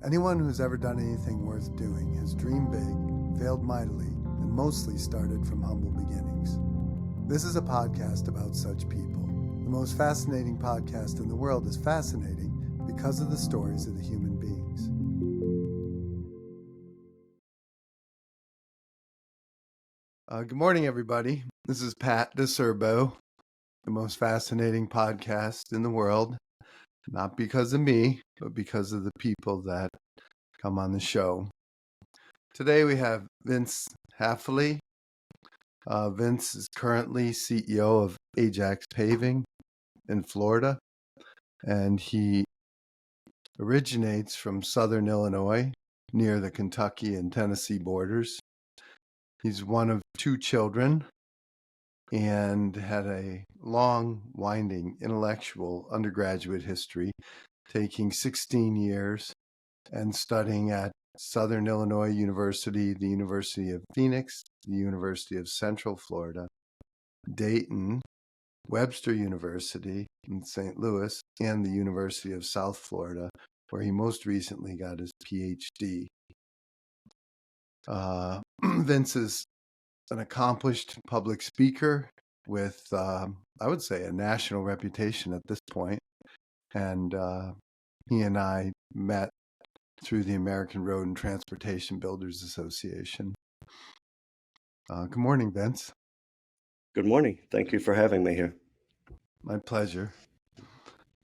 Anyone who's ever done anything worth doing has dreamed big, failed mightily, and mostly started from humble beginnings. This is a podcast about such people. The most fascinating podcast in the world is fascinating because of the stories of the human beings. Good morning, everybody. This is Pat DiCerbo, the most fascinating podcast in the world. Not because of me, but because of the people that come on the show. Today we have Vince Hafeli. Vince is currently CEO of Ajax Paving in Florida, and he originates from southern Illinois near the Kentucky and Tennessee borders. He's one of two children and had a long, winding intellectual undergraduate history, taking 16 years and studying at Southern Illinois University, the University of Phoenix, the University of Central Florida, Dayton, Webster University in St. Louis, and the University of South Florida, where he most recently got his PhD. Vince is an accomplished public speaker with, I would say, a national reputation at this point. And he and I met through the American Road and Transportation Builders Association. Good morning, Vince. Good morning. Thank you for having me here. My pleasure.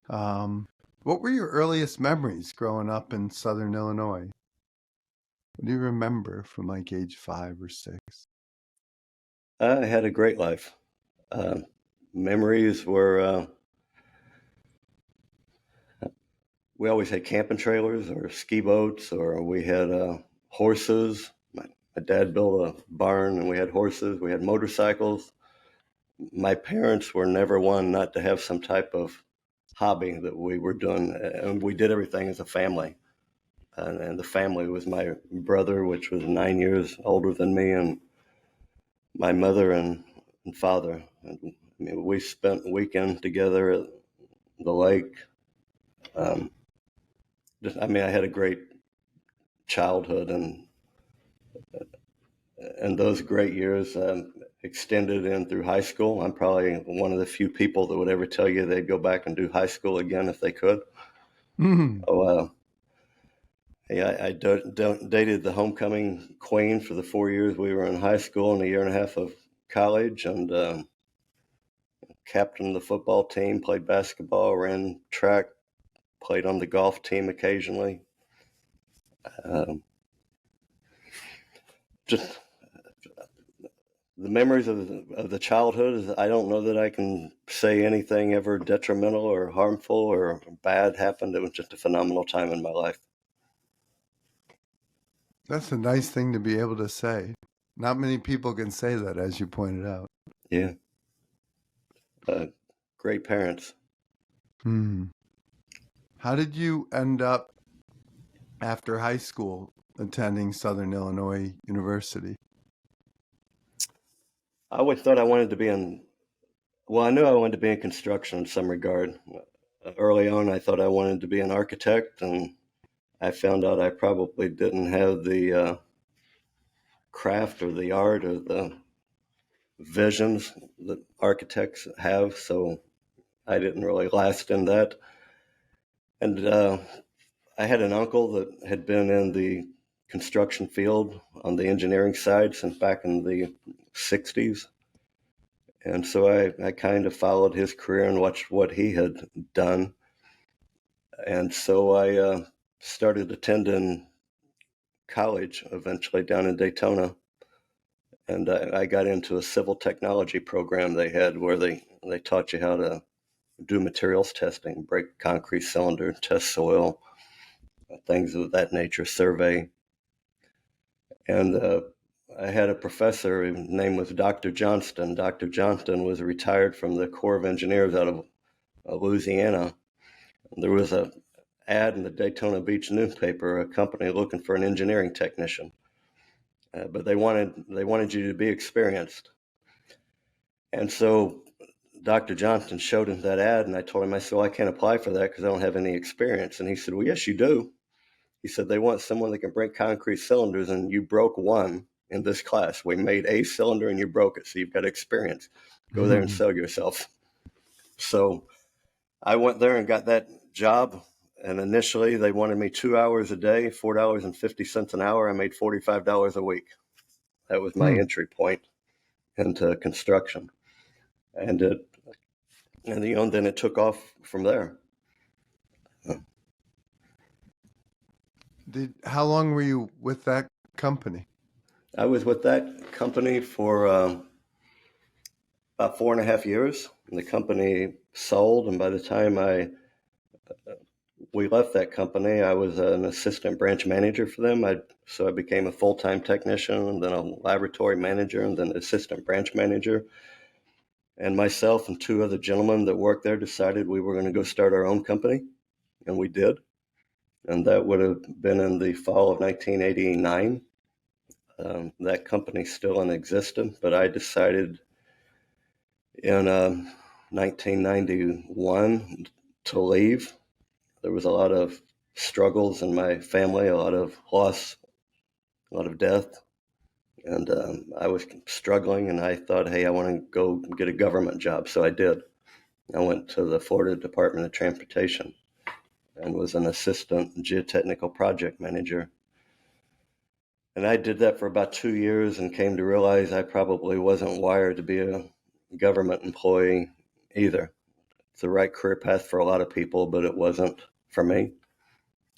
What were your earliest memories growing up in Southern Illinois? What do you remember from like age 5 or 6? I had a great life. Memories were, we always had camping trailers or ski boats, or we had horses. My dad built a barn and we had horses. We had motorcycles. My parents were never one not to have some type of hobby that we were doing. And we did everything as a family. And the family was my brother, which was 9 years older than me, and my mother and father. And, I mean, we spent weekend together at the lake. I had a great childhood, and those great years extended in through high school. I'm probably one of the few people that would ever tell you they'd go back and do high school again if they could. Mm-hmm. I dated the homecoming queen for the 4 years we were in high school and a year and a half of college, and captained the football team, played basketball, ran track, played on the golf team occasionally. Just the memories of the childhood is, I don't know that I can say anything ever detrimental or harmful or bad happened. It was just a phenomenal time in my life. That's a nice thing to be able to say. Not many people can say that, as you pointed out. Yeah. Great parents. How did you end up after high school attending Southern Illinois University? I always thought I wanted to be I knew I wanted to be in construction in some regard. Early on, I thought I wanted to be an architect, and I found out I probably didn't have the craft or the art or the visions that architects have, so I didn't really last in that. And I had an uncle that had been in the construction field on the engineering side since back in the 60s. And so I kind of followed his career and watched what he had done. And so I started attending college eventually down in Daytona. And I got into a civil technology program they had where they taught you how to do materials testing, break concrete cylinder, test soil, things of that nature, survey. And I had a professor, his name was Dr. Johnston. Dr. Johnston was retired from the Corps of Engineers out of Louisiana. There was an ad in the Daytona Beach newspaper, a company looking for an engineering technician. But they wanted you to be experienced. And so Dr. Johnston showed him that ad, and I told him, I said, well, I can't apply for that because I don't have any experience. And he said, well, yes, you do. He said, they want someone that can break concrete cylinders, and you broke one in this class. We made a cylinder and you broke it, so you've got experience. Go there and sell yourself. So I went there and got that job. And initially they wanted me 2 hours a day, $4.50 an hour. I made $45 a week. That was my entry point into construction. And then it took off from there. How long were you with that company? I was with that company for about 4.5 years. And the company sold, and by the time we left that company, I was an assistant branch manager for them. So I became a full-time technician, and then a laboratory manager, and then assistant branch manager. And myself and two other gentlemen that worked there decided we were going to go start our own company, and we did. And that would have been in the fall of 1989. That company's still in existence, but I decided in 1991 to leave. There was a lot of struggles in my family, a lot of loss, a lot of death. And I was struggling, and I thought, hey, I want to go get a government job. So I did. I went to the Florida Department of Transportation and was an assistant geotechnical project manager. And I did that for about 2 years and came to realize I probably wasn't wired to be a government employee either. It's the right career path for a lot of people, but it wasn't for me.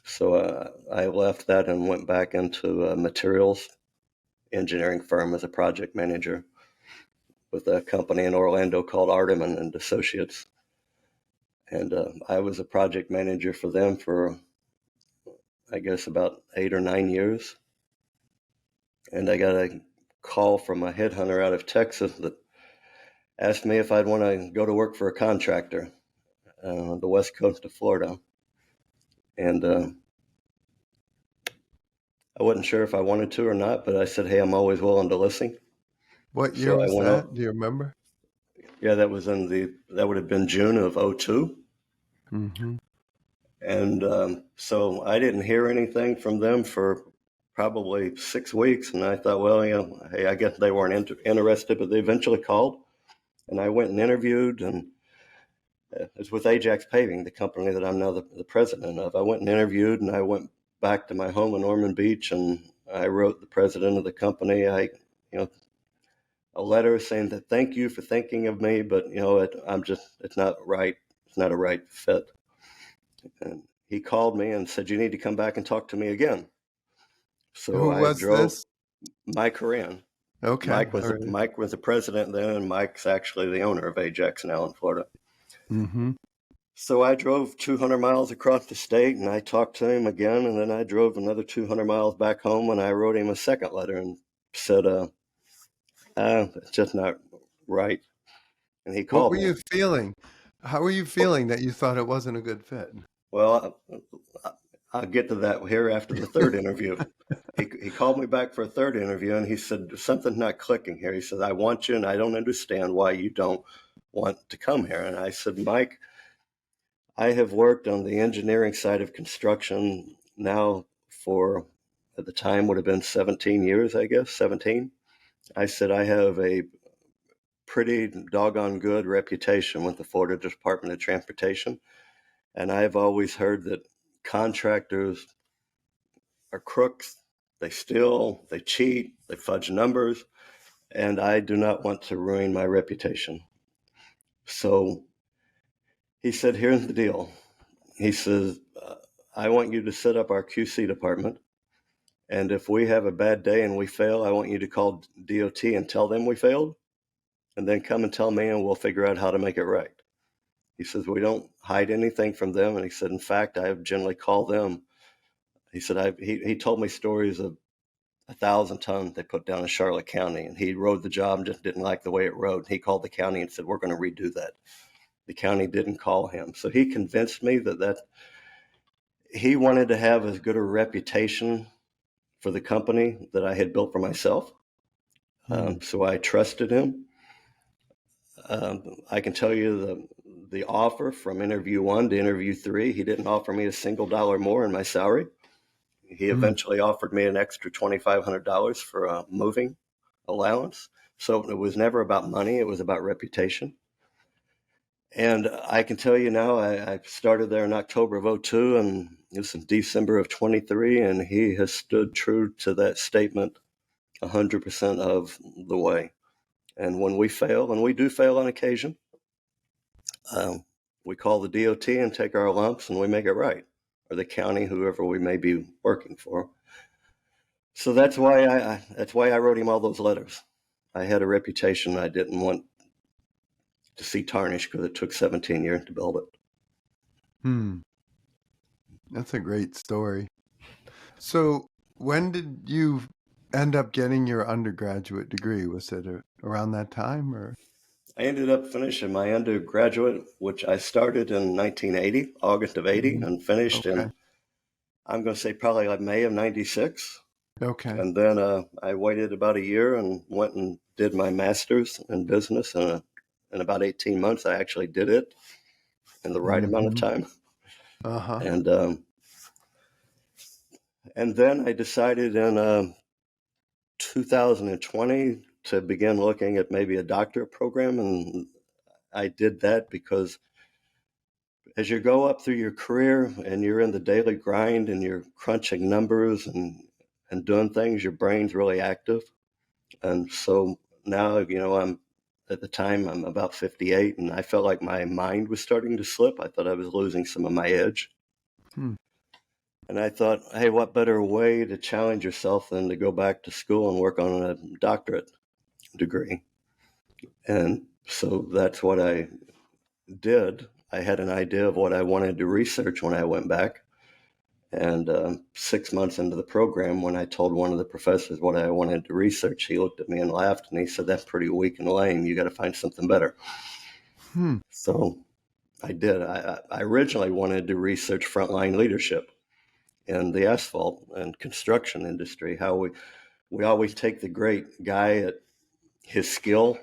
So I left that and went back into a materials engineering firm as a project manager with a company in Orlando called Arteman and Associates. And I was a project manager for them for, I guess, about 8 or 9 years. And I got a call from a headhunter out of Texas that asked me if I'd want to go to work for a contractor on the west coast of Florida. And I wasn't sure if I wanted to or not, but I said, hey, I'm always willing to listen. What year was that? Do you remember? Yeah, that would have been June of 2002. Mm-hmm. And so I didn't hear anything from them for probably 6 weeks. And I thought, well, hey, I guess they weren't interested, but they eventually called. And I went and interviewed, and it's with Ajax Paving, the company that I'm now the president of. I went and interviewed, and I went back to my home in Ormond Beach, and I wrote the president of the company a letter saying that thank you for thinking of me, but it's not right. It's not a right fit. And he called me and said, you need to come back and talk to me again. So Who I was drove this? Mike Horan. Okay. Mike was the president then, and Mike's actually the owner of Ajax now in Florida. Mm-hmm. So I drove 200 miles across the state, and I talked to him again, and then I drove another 200 miles back home, and I wrote him a second letter and said, it's just not right. And he What called were me. you feeling? How were you feeling that you thought it wasn't a good fit? Well, I'll get to that here after the third interview. He called me back for a third interview, and he said, something's not clicking here. He said, I want you, and I don't understand why you don't want to come here. And I said, Mike, I have worked on the engineering side of construction now for, at the time, would have been 17 years, I guess, 17. I said, I have a pretty doggone good reputation with the Florida Department of Transportation. And I've always heard that contractors are crooks. They steal, they cheat, they fudge numbers, and I do not want to ruin my reputation. So he said, here's the deal. He says, I want you to set up our QC department. And if we have a bad day and we fail, I want you to call DOT and tell them we failed, and then come and tell me, and we'll figure out how to make it right. He says, we don't hide anything from them. And he said, in fact, I generally call them. He said, he told me stories of 1,000 tons they put down in Charlotte County, and he rode the job and just didn't like the way it rode. He called the county and said, we're going to redo that. The county didn't call him. So he convinced me that he wanted to have as good a reputation for the company that I had built for myself. So I trusted him. I can tell you the offer from interview 1 to interview 3, he didn't offer me a single dollar more in my salary. He eventually offered me an extra $2,500 for a moving allowance. So it was never about money, it was about reputation. And I can tell you now, I started there in October of '02, and this is December of 23, and he has stood true to that statement 100% of the way. And when we fail, and we do fail on occasion, we call the DOT and take our lumps and we make it right, or the county, whoever we may be working for. So that's why I wrote him all those letters. I had a reputation I didn't want to see tarnished because it took 17 years to build it. That's a great story. So when did you end up getting your undergraduate degree? Was it around that time, or? I ended up finishing my undergraduate, which I started in 1980, August of '80, and finished Okay. in, I'm going to say probably like May of '96. Okay. And then I waited about a year and went and did my master's in business. And in about 18 months, I actually did it in the right amount of time. Uh-huh. And then I decided in 2020 to begin looking at maybe a doctorate program. And I did that because as you go up through your career and you're in the daily grind and you're crunching numbers and doing things, your brain's really active. And so now, I'm at the time I'm about 58, and I felt like my mind was starting to slip. I thought I was losing some of my edge. And I thought, hey, what better way to challenge yourself than to go back to school and work on a doctorate degree? And so that's what I did. I had an idea of what I wanted to research when I went back. And 6 months into the program, when I told one of the professors what I wanted to research, he looked at me and laughed, and he said, "That's pretty weak and lame. You got to find something better." So I did. I originally wanted to research frontline leadership in the asphalt and construction industry, how we always take the great guy at his skill,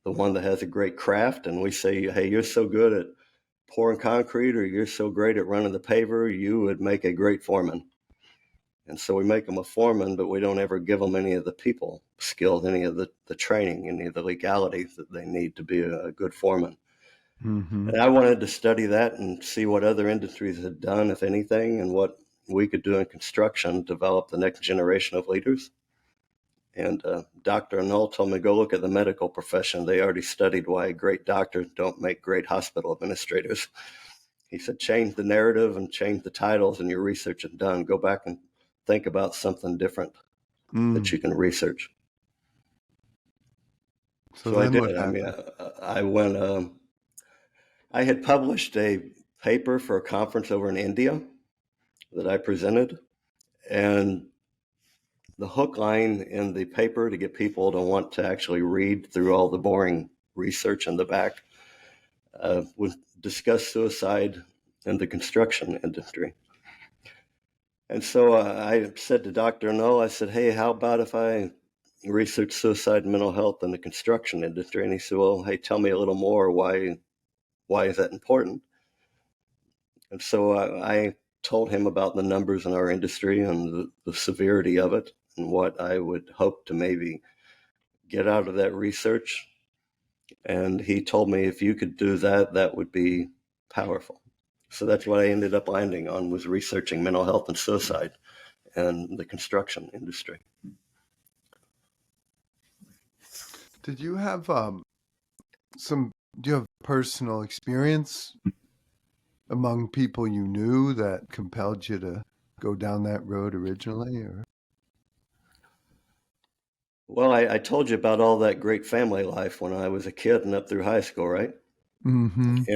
the one that has a great craft, and we say, hey, you're so good at pouring concrete, or you're so great at running the paver, you would make a great foreman. And so we make them a foreman, but we don't ever give them any of the people skills, any of the training, any of the legalities that they need to be a good foreman. And I wanted to study that and see what other industries had done, if anything, and what we could do in construction, develop the next generation of leaders. And Dr. Null told me, go look at the medical profession. They already studied why great doctors don't make great hospital administrators. He said, change the narrative and change the titles, and your research is done. Go back and think about something different that you can research. So I did. I mean, I went, I had published a paper for a conference over in India that I presented. And the hook line in the paper to get people to want to actually read through all the boring research in the back would discuss suicide in the construction industry. And so I said to Dr. Null, I said, hey, how about if I research suicide and mental health in the construction industry? And he said, well, hey, tell me a little more. Why is that important? And so I told him about the numbers in our industry and the severity of it, and what I would hope to maybe get out of that research. And he told me if you could do that, that would be powerful. So that's what I ended up landing on, was researching mental health and suicide in the construction industry. Did you have do you have personal experience among people you knew that compelled you to go down that road originally, or? Well, I told you about all that great family life when I was a kid and up through high school, right? And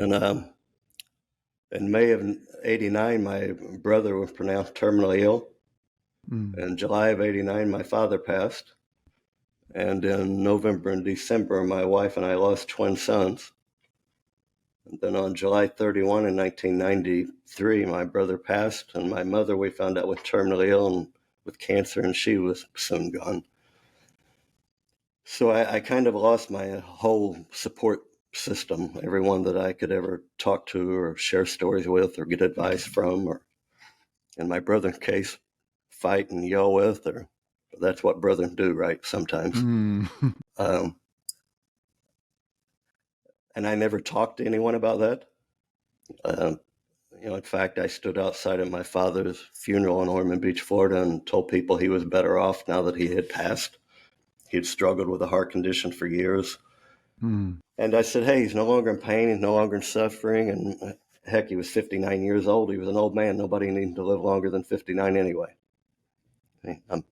in May of '89, my brother was pronounced terminally ill. In July of '89, my father passed. And in November and December, my wife and I lost twin sons. And then on July 31 in 1993, my brother passed, and my mother, we found out, was terminally ill and with cancer, and she was soon gone. So I kind of lost my whole support system, everyone that I could ever talk to or share stories with or get advice from, or in my brother's case, fight and yell with, or that's what brethren do, right? Sometimes. Mm. And I never talked to anyone about that. In fact, I stood outside of my father's funeral in Ormond Beach, Florida, and told people he was better off now that he had passed. He had struggled with a heart condition for years. Mm. And I said, hey, he's no longer in pain. He's no longer in suffering. And heck, he was 59 years old. He was an old man. Nobody needed to live longer than 59 anyway. I'm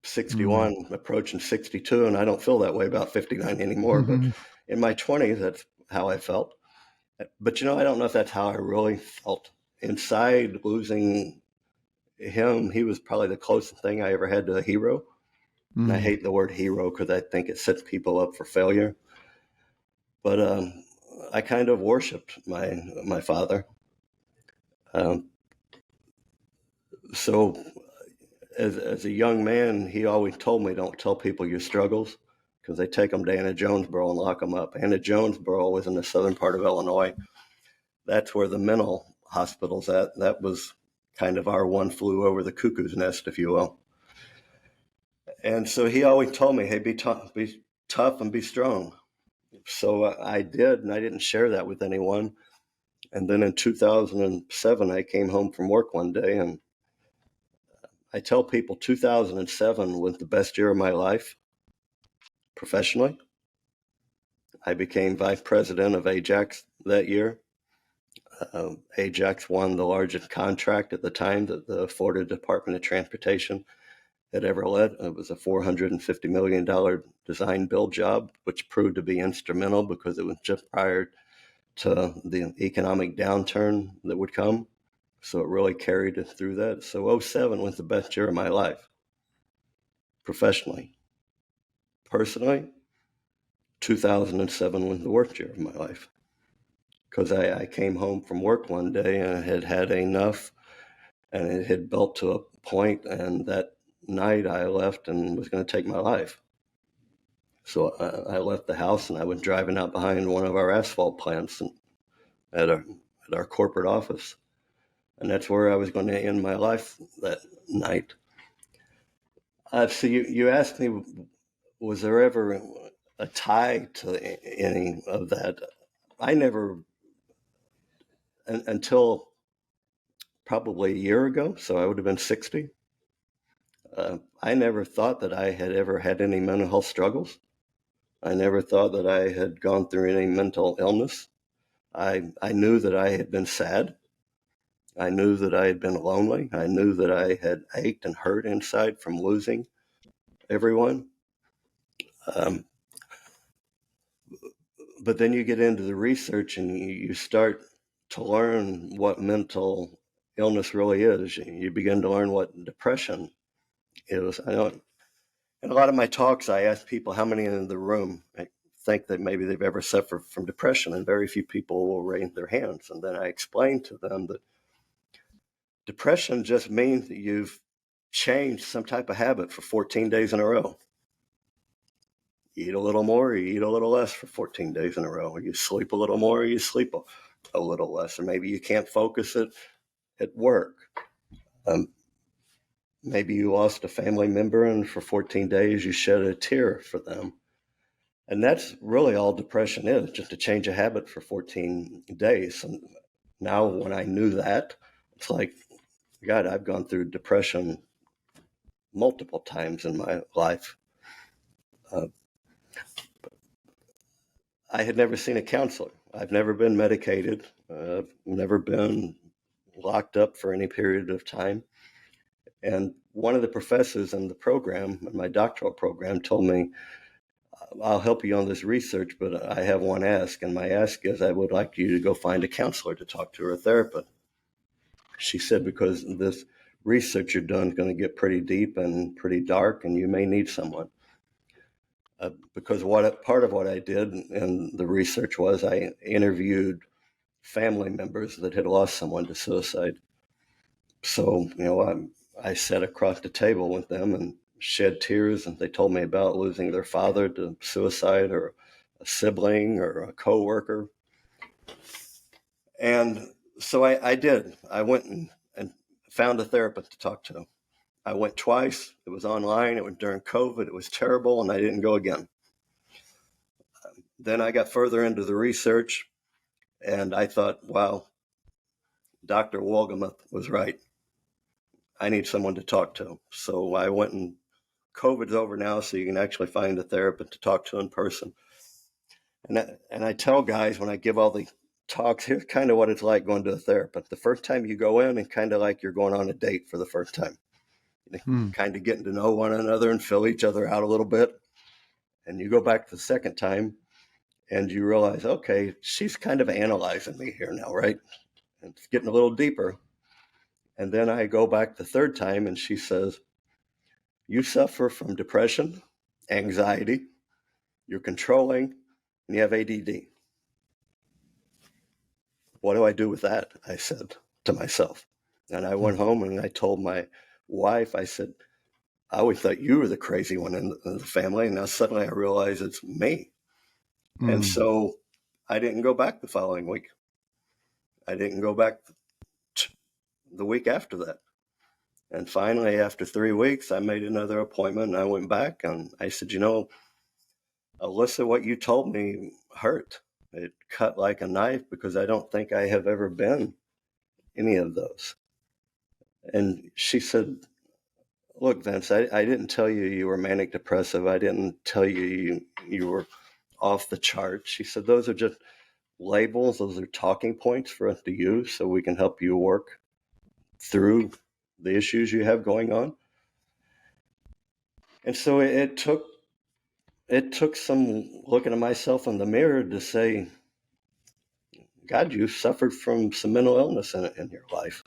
61, approaching 62, and I don't feel that way about 59 anymore. But in my 20s, that's how I felt. But, I don't know if that's how I really felt. Inside, losing him, he was probably the closest thing I ever had to a hero. And I hate the word hero because I think it sets people up for failure. But I kind of worshipped my father. So as a young man, he always told me, don't tell people your struggles, because they take them to Anna Jonesboro and lock them up. Anna Jonesboro was in the southern part of Illinois. That's where the mental hospital's at. That was kind of our one flew over the cuckoo's nest, if you will. And so he always told me, hey, be tough and be strong. So I did, and I didn't share that with anyone. And then in 2007, I came home from work one day, and I tell people 2007 was the best year of my life professionally. I became vice president of Ajax that year. Ajax won the largest contract at the time that the Florida Department of Transportation had ever led. It was a $450 million design build job, which proved to be instrumental because it was just prior to the economic downturn that would come. So it really carried us through that. So 07 was the best year of my life, professionally. Personally, 2007 was the worst year of my life, because I came home from work one day and had had enough, and it had built to a point, and that night I left and was going to take my life. So I left the house, and I was driving out behind one of our asphalt plants at our corporate office. And that's where I was going to end my life that night. So you asked me, was there ever a tie to any of that? I never, until probably a year ago, so I would have been 60. I never thought that I had ever had any mental health struggles. I never thought that I had gone through any mental illness. I knew that I had been sad. I knew that I had been lonely. I knew that I had ached and hurt inside from losing everyone. But then you get into the research and you start to learn what mental illness really is. You begin to learn what depression is. I know in a lot of my talks, I ask people how many in the room think that maybe they've ever suffered from depression, and very few people will raise their hands. And then I explain to them that depression just means that you've changed some type of habit for 14 days in a row. You eat a little more, you eat a little less for 14 days in a row. You sleep a little more, you sleep a little less. Or maybe you can't focus at work. Maybe you lost a family member, and for 14 days you shed a tear for them. And that's really all depression is, just a change of habit for 14 days. And now when I knew that, it's like, God, I've gone through depression multiple times in my life. I had never seen a counselor. I've never been medicated. I've never been locked up for any period of time. And one of the professors in the program, in my doctoral program, told me, I'll help you on this research, but I have one ask. And my ask is, I would like you to go find a counselor to talk to, or a therapist. She said, because this research you're doing is going to get pretty deep and pretty dark, and you may need someone. Because part of what I did in the research was I interviewed family members that had lost someone to suicide. So, I sat across the table with them and shed tears, and they told me about losing their father to suicide, or a sibling, or a coworker. And so I did. I went and found a therapist to talk to. I went twice. It was online. It was during COVID. It was terrible, and I didn't go again. Then I got further into the research, and I thought, wow, Dr. Wolgamuth was right. I need someone to talk to. So I went, and COVID's over now, so you can actually find a therapist to talk to in person. And I tell guys when I give all the talks, here's kind of what it's like going to a therapist. The first time you go in, and kind of like you're going on a date for the first time. Kind of getting to know one another and fill each other out a little bit. And you go back the second time, and you realize, okay, she's kind of analyzing me here now, right? And it's getting a little deeper. And then I go back the third time, and she says, you suffer from depression, anxiety, you're controlling, and you have ADD. What do I do with that? I said to myself. And I went home and I told my wife, I said, I always thought you were the crazy one in the family. And now suddenly I realize it's me. And so I didn't go back the following week. I didn't go back the week after that. And finally, after 3 weeks, I made another appointment and I went back and I said, Alyssa, what you told me hurt. It cut like a knife because I don't think I have ever been any of those. And she said, look, Vince, I didn't tell you you were manic depressive. I didn't tell you you were off the chart. She said, those are just labels. Those are talking points for us to use so we can help you work through the issues you have going on. And so it took some looking at myself in the mirror to say, God, you suffered from some mental illness in your life.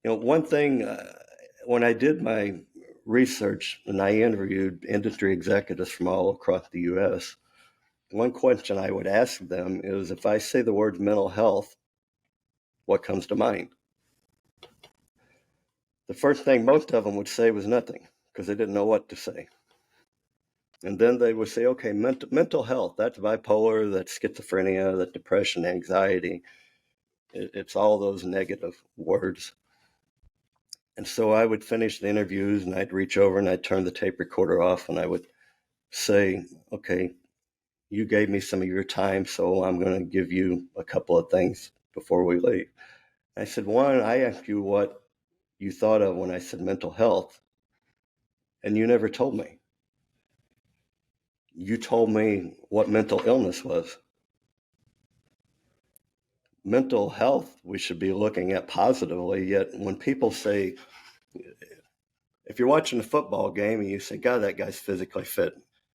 One thing, when I did my research and I interviewed industry executives from all across the U.S., one question I would ask them is, if I say the word mental health, what comes to mind? The first thing most of them would say was nothing, because they didn't know what to say. And then they would say, okay, mental health, that's bipolar, that's schizophrenia, that's depression, anxiety. It's all those negative words. And so I would finish the interviews and I'd reach over and I'd turn the tape recorder off and I would say, okay, you gave me some of your time, so I'm going to give you a couple of things before we leave. I said, one, I asked you what you thought of when I said mental health, and you never told me. You told me what mental illness was. Mental health, we should be looking at positively, yet when people say, if you're watching a football game and you say, God, that guy's physically fit,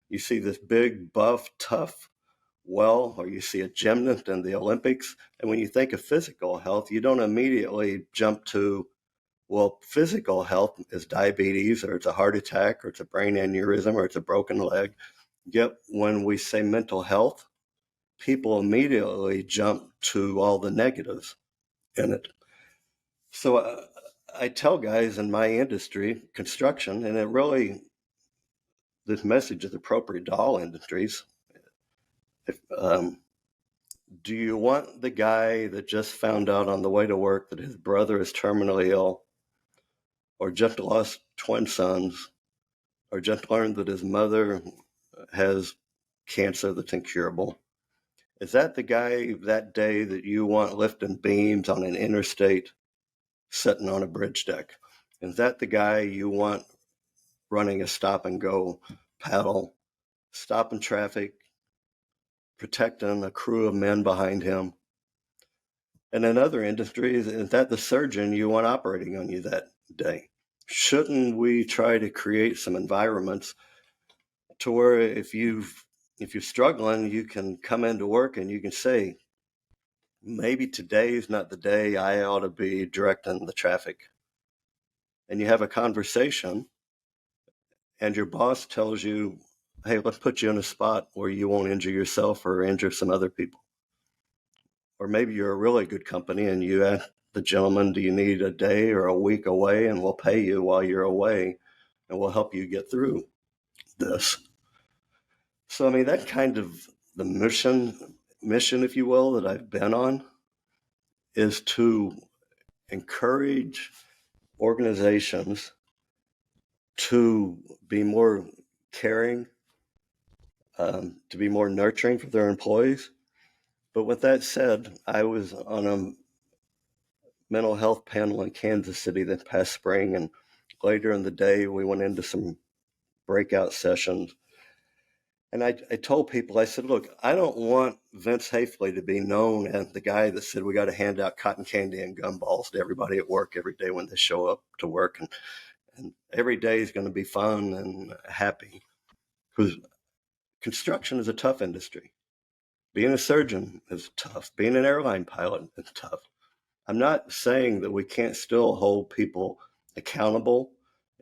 you see this big, buff, tough, or you see a gymnast in the Olympics, and when you think of physical health, you don't immediately jump to, well, physical health is diabetes, or it's a heart attack, or it's a brain aneurysm, or it's a broken leg. Yet when we say mental health, people immediately jump to all the negatives in it. So I tell guys in my industry, construction, and this message is appropriate to all industries. Do you want the guy that just found out on the way to work that his brother is terminally ill, or just lost twin sons, or just learned that his mother has cancer that's incurable? Is that the guy that day that you want lifting beams on an interstate, sitting on a bridge deck? Is that the guy you want running a stop and go paddle, stopping traffic, protecting a crew of men behind him? And in other industries, is that the surgeon you want operating on you that day? Shouldn't we try to create some environments to where if you're struggling, you can come into work and you can say, maybe today is not the day I ought to be directing the traffic. And you have a conversation and your boss tells you, hey, let's put you in a spot where you won't injure yourself or injure some other people. Or maybe you're a really good company and you ask the gentleman, do you need a day or a week away? And we'll pay you while you're away and we'll help you get through this. So, I mean, that kind of the mission, if you will, that I've been on is to encourage organizations to be more caring, to be more nurturing for their employees. But with that said, I was on a mental health panel in Kansas City this past spring, and later in the day, we went into some breakout sessions. And I told people, I said, look, I don't want Vince Hafeli to be known as the guy that said we got to hand out cotton candy and gumballs to everybody at work every day when they show up to work. And every day is going to be fun and happy. Because construction is a tough industry. Being a surgeon is tough. Being an airline pilot is tough. I'm not saying that we can't still hold people accountable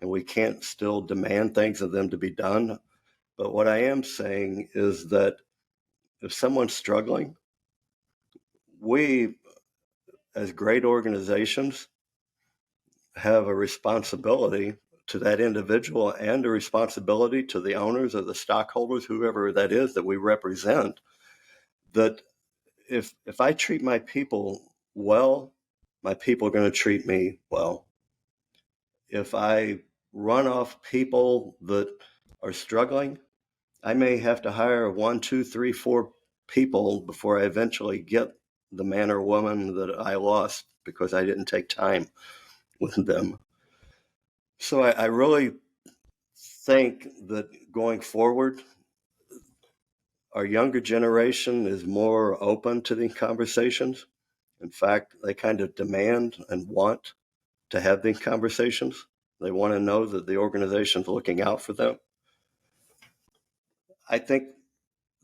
and we can't still demand things of them to be done. But what I am saying is that if someone's struggling, we, as great organizations, have a responsibility to that individual and a responsibility to the owners or the stockholders, whoever that is that we represent, that if I treat my people well, my people are going to treat me well. If I run off people that are struggling, I may have to hire 1, 2, 3, 4 people before I eventually get the man or woman that I lost because I didn't take time with them. So I really think that going forward, our younger generation is more open to these conversations. In fact, they kind of demand and want to have these conversations. They want to know that the organization's looking out for them. I think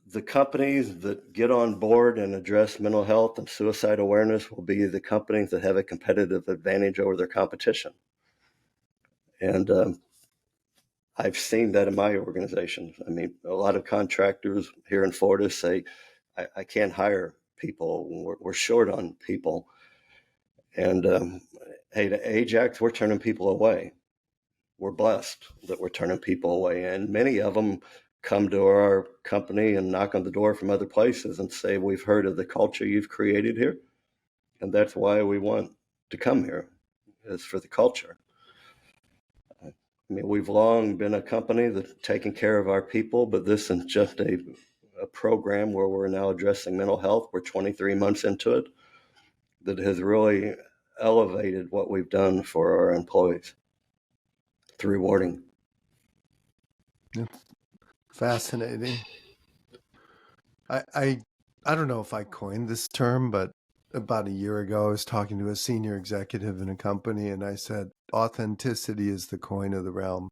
the companies that get on board and address mental health and suicide awareness will be the companies that have a competitive advantage over their competition. And I've seen that in my organization. I mean, a lot of contractors here in Florida say, I can't hire people. We're short on people. And hey, to Ajax, we're turning people away. We're blessed that we're turning people away. And many of them come to our company and knock on the door from other places and say, we've heard of the culture you've created here. And that's why we want to come here, is for the culture. I mean, we've long been a company that's taking care of our people, but this is just a program where we're now addressing mental health. We're 23 months into it, that has really elevated what we've done for our employees. It's rewarding. It's fascinating. I don't know if I coined this term, but about a year ago, I was talking to a senior executive in a company, and I said, authenticity is the coin of the realm.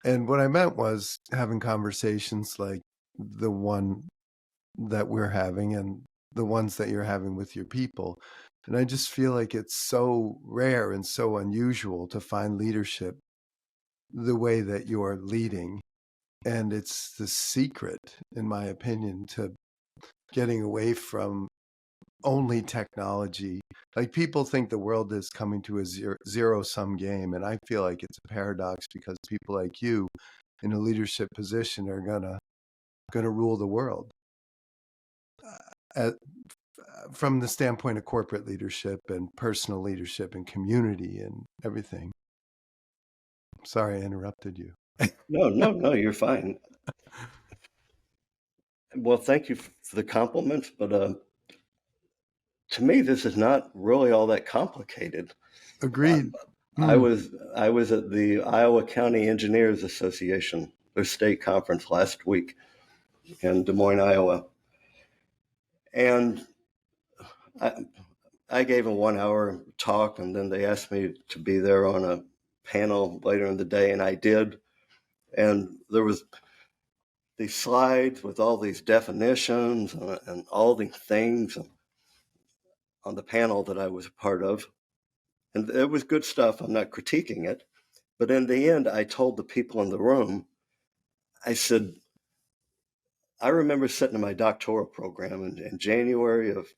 And what I meant was having conversations like the one that we're having and the ones that you're having with your people. And I just feel like it's so rare and so unusual to find leadership the way that you're leading. And it's the secret, in my opinion, to getting away from only technology. Like people think the world is coming to a zero-sum game, and I feel like it's a paradox because people like you in a leadership position are gonna rule the world. At, from the standpoint of corporate leadership and personal leadership and community and everything. Sorry, I interrupted you. No, you're fine. Well, thank you for the compliments, but to me, this is not really all that complicated. Agreed. I was at the Iowa County Engineers Association, their state conference last week in Des Moines, Iowa, and I gave a 1-hour talk, and then they asked me to be there on a panel later in the day, and I did. And there was these slides with all these definitions and all these things on the panel that I was a part of. And it was good stuff. I'm not critiquing it. But in the end, I told the people in the room, I said, I remember sitting in my doctoral program in January of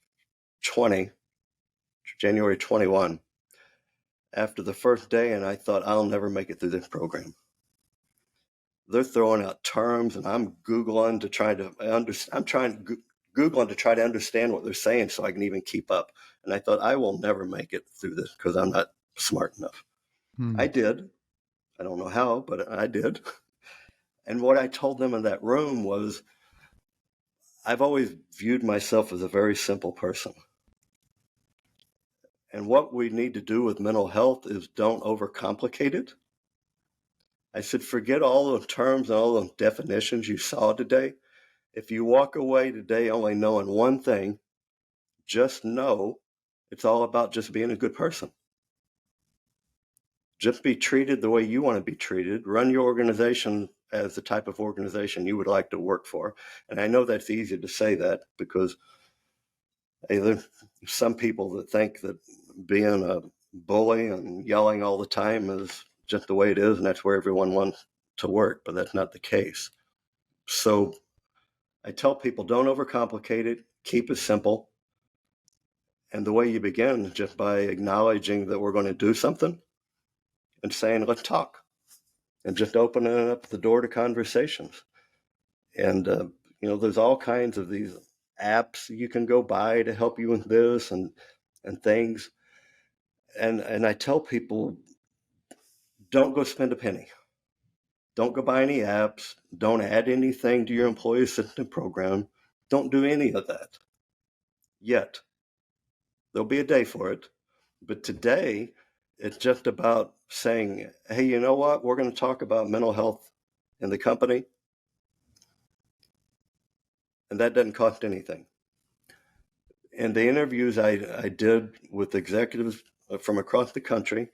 20, January 21, after the first day, and I thought, I'll never make it through this program. They're throwing out terms, and I'm Googling to try to understand. I'm trying to Googling to try to understand what they're saying so I can even keep up. And I thought, I will never make it through this because I'm not smart enough. I did. I don't know how, but I did. And what I told them in that room was, I've always viewed myself as a very simple person. And what we need to do with mental health is don't overcomplicate it. I said, forget all the terms and all the definitions you saw today. If you walk away today only knowing one thing, just know it's all about just being a good person. Just be treated the way you want to be treated. Run your organization as the type of organization you would like to work for. And I know that's easy to say that because there's some people that think that being a bully and yelling all the time is just the way it is, and that's where everyone wants to work, but that's not the case. So I tell people, don't overcomplicate it, keep it simple. And the way you begin is just by acknowledging that we're going to do something and saying, let's talk, and just opening up the door to conversations. And, there's all kinds of these apps you can go buy to help you with this and things. And I tell people, don't go spend a penny. Don't go buy any apps. Don't add anything to your employee assistance program. Don't do any of that yet. There'll be a day for it. But today, it's just about saying, hey, you know what? We're going to talk about mental health in the company. And that doesn't cost anything. In the interviews I did with executives from across the country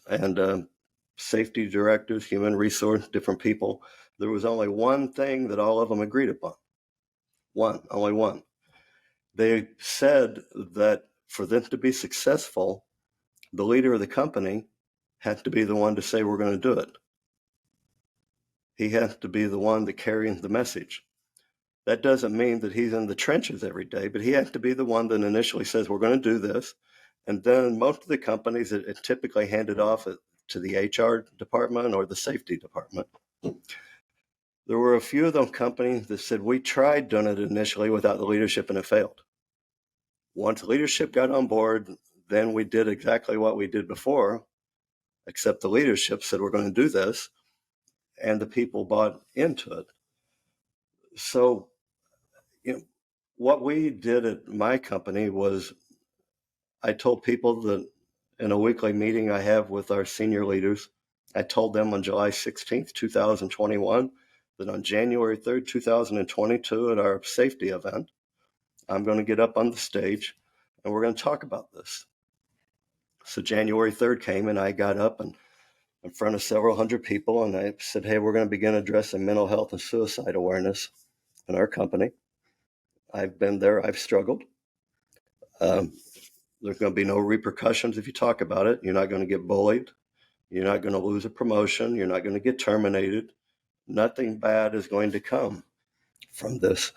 and safety directors, human resource, different people, there was only one thing that all of them agreed upon. Only one. They said that for them to be successful, the leader of the company had to be the one to say, we're going to do it. He has to be the one that carries the message. That doesn't mean that he's in the trenches every day, but he has to be the one that initially says, we're going to do this. And then most of the companies, it typically handed off to the HR department or the safety department. There were a few of them companies that said, we tried doing it initially without the leadership and it failed. Once leadership got on board, then we did exactly what we did before, except the leadership said, we're going to do this, and the people bought into it. So, what we did at my company was I told people that in a weekly meeting I have with our senior leaders, I told them on July 16th, 2021, that on January 3rd, 2022, at our safety event, I'm going to get up on the stage and we're going to talk about this. So January 3rd came and I got up and in front of several hundred people and I said, hey, we're going to begin addressing mental health and suicide awareness in our company. I've been there. I've struggled. There's going to be no repercussions if you talk about it. You're not going to get bullied. You're not going to lose a promotion. You're not going to get terminated. Nothing bad is going to come from this.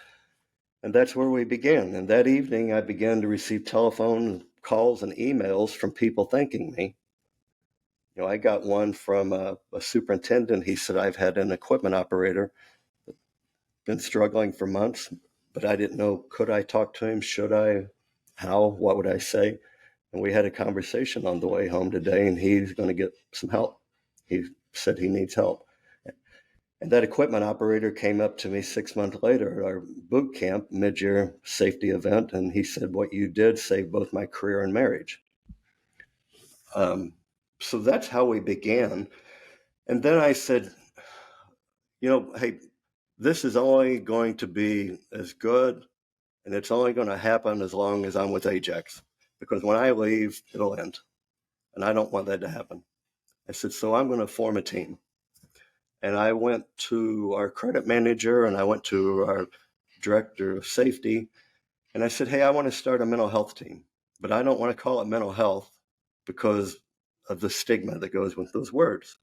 And that's where we began. And that evening, I began to receive telephone calls and emails from people thanking me. I got one from a superintendent. He said, I've had an equipment operator, been struggling for months, but I didn't know, could I talk to him? Should I? How? What would I say? And we had a conversation on the way home today, and he's going to get some help. He said he needs help. And that equipment operator came up to me 6 months later at our boot camp, mid-year safety event, and he said, what you did saved both my career and marriage. So that's how we began. And then I said, hey, this is only going to be as good, and it's only going to happen as long as I'm with Ajax, because when I leave, it'll end. And I don't want that to happen. I said, so I'm going to form a team. And I went to our credit manager and I went to our director of safety. And I said, hey, I want to start a mental health team, but I don't want to call it mental health because of the stigma that goes with those words.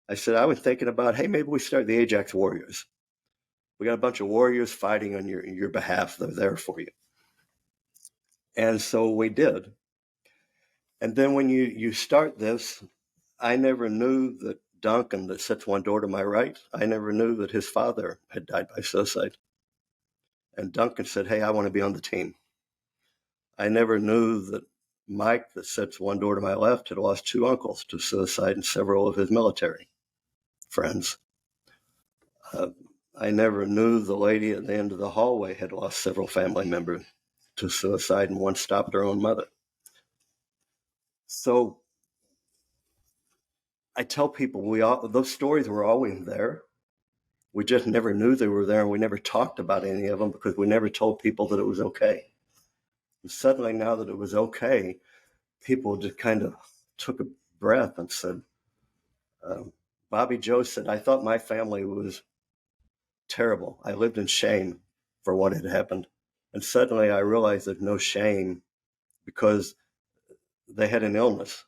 I said, I was thinking about, hey, maybe we start the Ajax Warriors. We got a bunch of warriors fighting on your behalf. They're there for you. And so we did. And then when you start this, I never knew that Duncan, that sits one door to my right, I never knew that his father had died by suicide. And Duncan said, hey, I want to be on the team. I never knew that Mike, that sits one door to my left, had lost 2 uncles to suicide and several of his military friends. I never knew the lady at the end of the hallway had lost several family members to suicide, and one stopped her own mother. So I tell people those stories were always there. We just never knew they were there, and we never talked about any of them because we never told people that it was okay. And suddenly, now that it was okay, people just kind of took a breath and said, Bobby Joe said, I thought my family was terrible. I lived in shame for what had happened. And suddenly I realized there's no shame because they had an illness.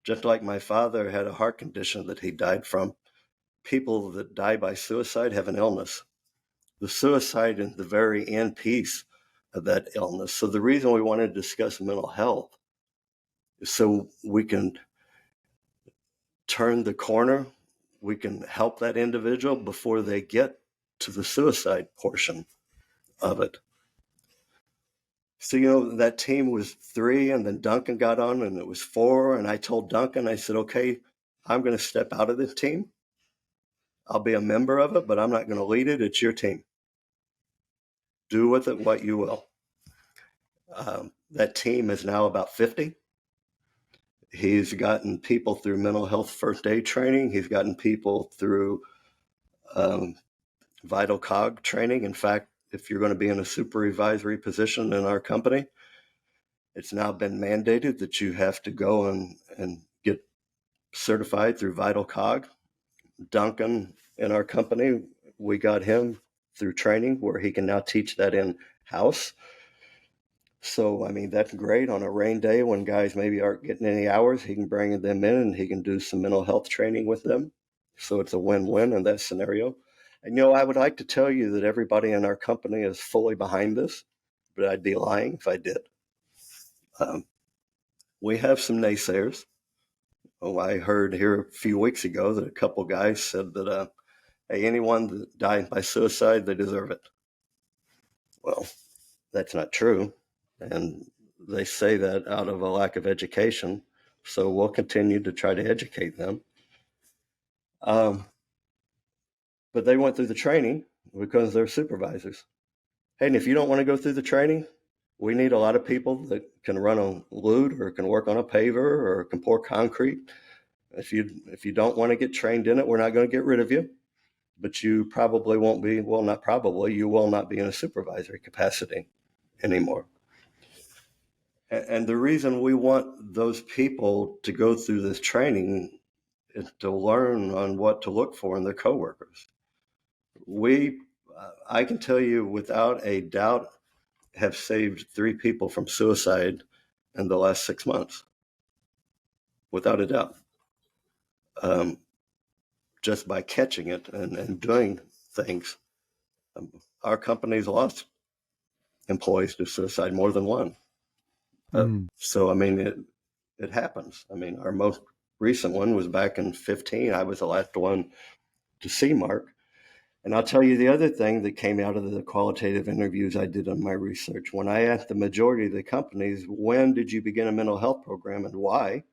Just like my father had a heart condition that he died from, people that die by suicide have an illness. The suicide is the very end piece of that illness. So the reason we want to discuss mental health is so we can turn the corner. We can help that individual before they get to the suicide portion of it. So, that team was 3, and then Duncan got on, and it was 4. And I told Duncan, I said, okay, I'm going to step out of this team. I'll be a member of it, but I'm not going to lead it. It's your team. Do with it what you will. That team is now about 50. He's gotten people through mental health first aid training. He's gotten people through vital cog training. In fact, if you're going to be in a supervisory position in our company, it's now been mandated that you have to go and get certified through vital cog. Duncan in our company, we got him through training where he can now teach that in-house. So, I mean, that's great. On a rain day when guys maybe aren't getting any hours, he can bring them in and he can do some mental health training with them. So it's a win-win in that scenario. And, I would like to tell you that everybody in our company is fully behind this, but I'd be lying if I did. We have some naysayers. I heard here a few weeks ago that a couple guys said that, hey, anyone that died by suicide, they deserve it. Well, that's not true. And they say that out of a lack of education. So we'll continue to try to educate them. But they went through the training because they're supervisors. Hey, and if you don't want to go through the training, we need a lot of people that can run a lute or can work on a paver or can pour concrete. If you don't want to get trained in it, we're not going to get rid of you. But you probably won't be, well, not probably, you will not be in a supervisory capacity anymore. And the reason we want those people to go through this training is to learn on what to look for in their coworkers. I can tell you without a doubt, have saved 3 people from suicide in the last 6 months. Without a doubt. Just by catching it and doing things. Our company's lost employees to suicide, more than one. So, I mean, it happens. I mean, our most recent one was back in 2015. I was the last one to see Mark. And I'll tell you the other thing that came out of the qualitative interviews I did on my research. When I asked the majority of the companies, when did you begin a mental health program and why?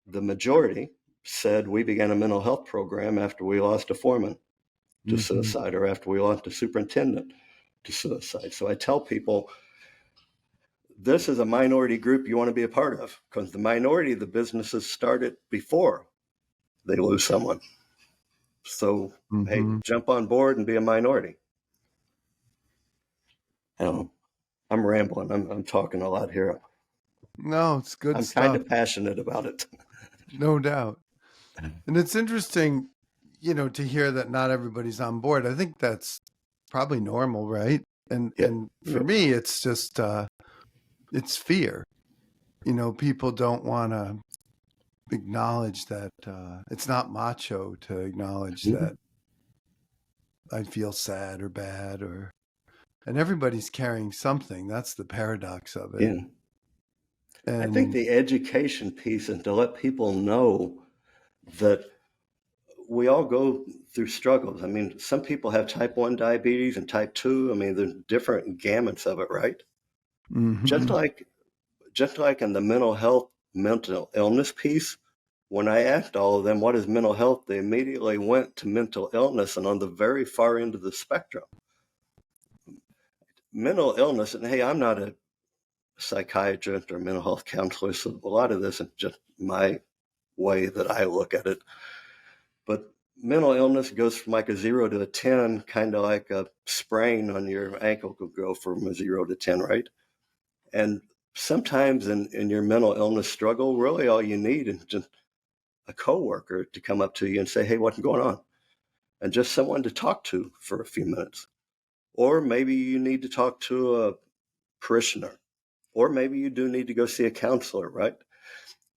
The majority said we began a mental health program after we lost a foreman to suicide or after we lost a superintendent to suicide. So I tell people, this is a minority group you want to be a part of because the minority of the businesses started before they lose someone. So, hey, jump on board and be a minority. I'm rambling. I'm talking a lot here. No, it's good I'm stuff. kind of passionate about it. No doubt. And it's interesting, to hear that not everybody's on board. I think that's probably normal, right? And for me, it's just it's fear. People don't want to acknowledge that it's not macho to acknowledge that I feel sad or bad and everybody's carrying something. That's the paradox of it. Yeah. And I think the education piece and to let people know that we all go through struggles. I mean, some people have type 1 diabetes and type 2. I mean, there's different gamuts of it, right? Just like just like in the mental illness piece, when I asked all of them, what is mental health? They immediately went to mental illness, and on the very far end of the spectrum. Mental illness, and hey, I'm not a psychiatrist or mental health counselor, so a lot of this is just my way that I look at it. But mental illness goes from like a 0 to a 10, kind of like a sprain on your ankle could go from a 0 to 10, right? And sometimes in your mental illness struggle, really all you need is just a coworker to come up to you and say, hey, what's going on? And just someone to talk to for a few minutes. Or maybe you need to talk to a parishioner. Or maybe you do need to go see a counselor, right?